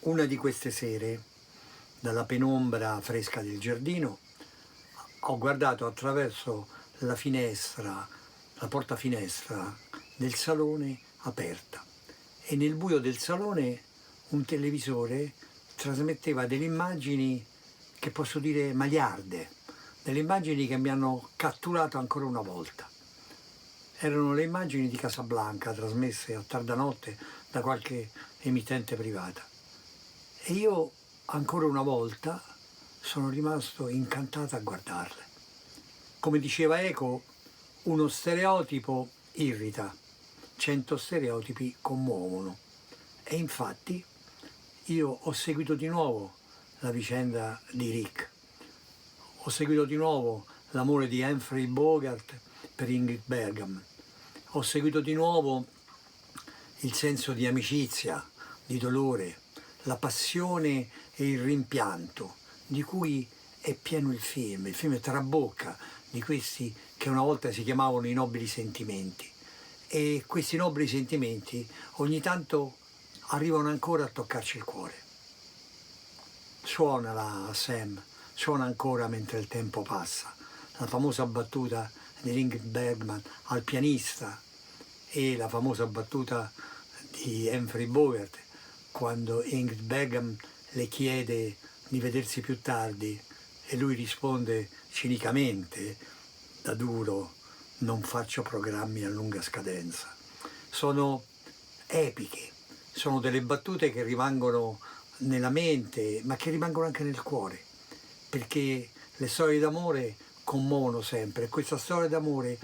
Una di queste sere, dalla penombra fresca del giardino, ho guardato attraverso la finestra, la porta finestra del salone aperta, e nel buio del salone un televisore trasmetteva delle immagini che posso dire magliarde, delle immagini che mi hanno catturato ancora una volta. Erano le immagini di Casablanca trasmesse a tarda notte da qualche emittente privata. E io ancora una volta sono rimasto incantato a guardarle. Come diceva Eco, uno stereotipo irrita, 100 stereotipi commuovono. E infatti io ho seguito di nuovo la vicenda di Rick, ho seguito di nuovo l'amore di Humphrey Bogart per Ingrid Bergman, ho seguito di nuovo il senso di amicizia, di dolore, la passione e il rimpianto di cui è pieno il film. Il film trabocca di questi che una volta si chiamavano i nobili sentimenti, e questi nobili sentimenti ogni tanto arrivano ancora a toccarci il cuore. Suonala, Sam, suona ancora mentre il tempo passa, la famosa battuta di Ingrid Bergman al pianista, e la famosa battuta di Humphrey Bogart quando Ingrid Bergman le chiede di vedersi più tardi e lui risponde cinicamente, da duro: non faccio programmi a lunga scadenza. Sono epiche, sono delle battute che rimangono nella mente, ma che rimangono anche nel cuore, perché le storie d'amore commuovono sempre. Questa storia d'amore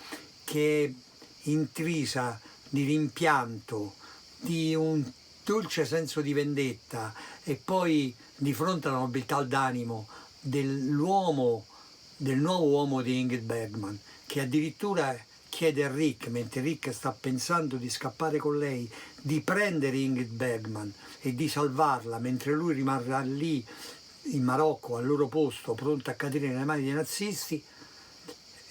che è intrisa di rimpianto, di un dolce senso di vendetta, e poi di fronte alla nobiltà d'animo dell'uomo, del nuovo uomo di Ingrid Bergman, che addirittura chiede a Rick, mentre Rick sta pensando di scappare con lei, di prendere Ingrid Bergman e di salvarla, mentre lui rimarrà lì in Marocco al loro posto, pronto a cadere nelle mani dei nazisti.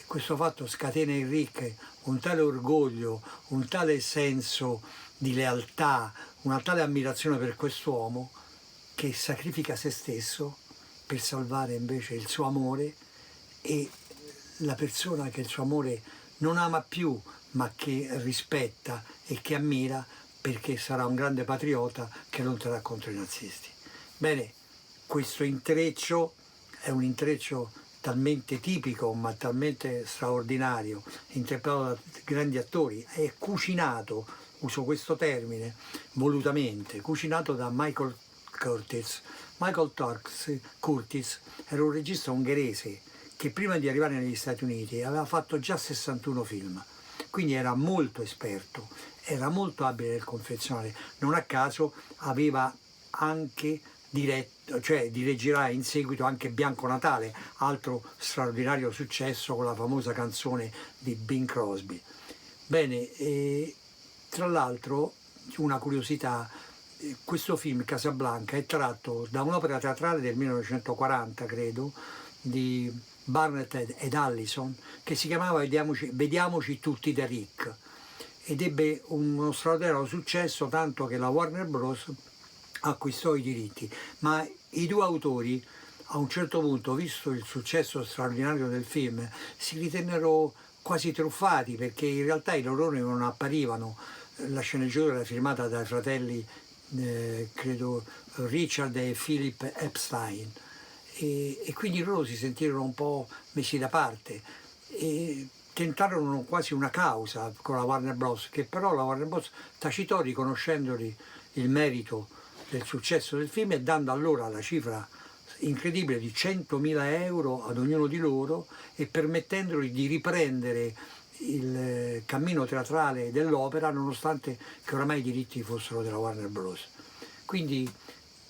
Questo fatto scatena in Rick un tale orgoglio, un tale senso di lealtà, una tale ammirazione per quest'uomo, che sacrifica se stesso per salvare invece il suo amore e la persona che il suo amore non ama più, ma che rispetta e che ammira, perché sarà un grande patriota che lotterà contro i nazisti. Bene, questo intreccio è un intreccio talmente tipico, ma talmente straordinario, interpretato da grandi attori, è cucinato, uso questo termine volutamente, cucinato da Michael Curtiz. Michael Curtiz era un regista ungherese che prima di arrivare negli Stati Uniti aveva fatto già 61 film, quindi era molto esperto, era molto abile nel confezionare. Non a caso aveva anche diretto, cioè dirigerà in seguito anche Bianco Natale, altro straordinario successo con la famosa canzone di Bing Crosby. Bene, tra l'altro, una curiosità: questo film Casablanca è tratto da un'opera teatrale del 1940, credo, di Barnett ed Allison, che si chiamava Vediamoci tutti da Rick, ed ebbe uno straordinario successo, tanto che la Warner Bros. Acquistò i diritti. Ma i due autori, a un certo punto, visto il successo straordinario del film, si ritennero quasi truffati, perché in realtà i loro nomi non apparivano. La sceneggiatura era firmata dai fratelli, credo, Richard e Philip Epstein, e quindi loro si sentirono un po' messi da parte e tentarono quasi una causa con la Warner Bros., che però la Warner Bros. Tacitò, riconoscendogli il merito del successo del film e dando allora la cifra incredibile di 100.000 euro ad ognuno di loro, e permettendogli di riprendere il cammino teatrale dell'opera, nonostante che oramai i diritti fossero della Warner Bros. Quindi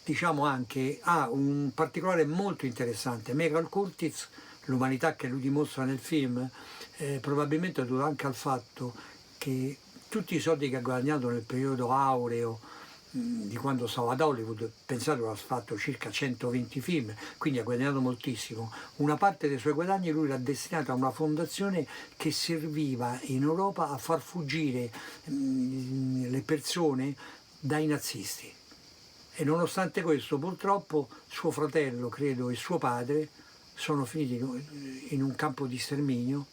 diciamo anche ha un particolare molto interessante. Michael Curtiz, l'umanità che lui dimostra nel film, probabilmente è dovuto anche al fatto che tutti i soldi che ha guadagnato nel periodo aureo di quando stava ad Hollywood, pensate, ha fatto circa 120 film, quindi ha guadagnato moltissimo. Una parte dei suoi guadagni lui l'ha destinata a una fondazione che serviva in Europa a far fuggire le persone dai nazisti. E nonostante questo, purtroppo, suo fratello, credo, e suo padre sono finiti in un campo di sterminio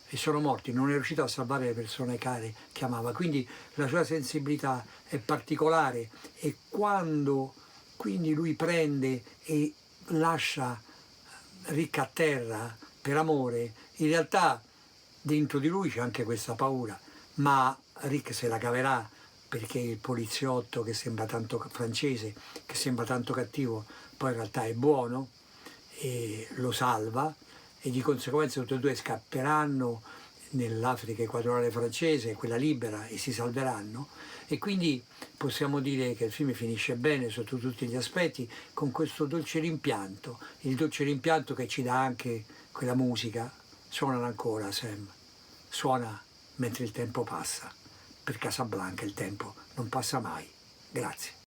e sono morti, non è riuscito a salvare le persone care che amava. Quindi la sua sensibilità è particolare, e quando quindi lui prende e lascia Rick a terra per amore, in realtà dentro di lui c'è anche questa paura, ma Rick se la caverà, perché il poliziotto che sembra tanto francese, che sembra tanto cattivo, poi in realtà è buono e lo salva, e di conseguenza tutti e due scapperanno nell'Africa equatoriale francese, quella libera, e si salveranno. E quindi possiamo dire che il film finisce bene sotto tutti gli aspetti, con questo dolce rimpianto, il dolce rimpianto che ci dà anche quella musica. Suonano ancora, Sam, suona mentre il tempo passa. Per Casablanca il tempo non passa mai. Grazie.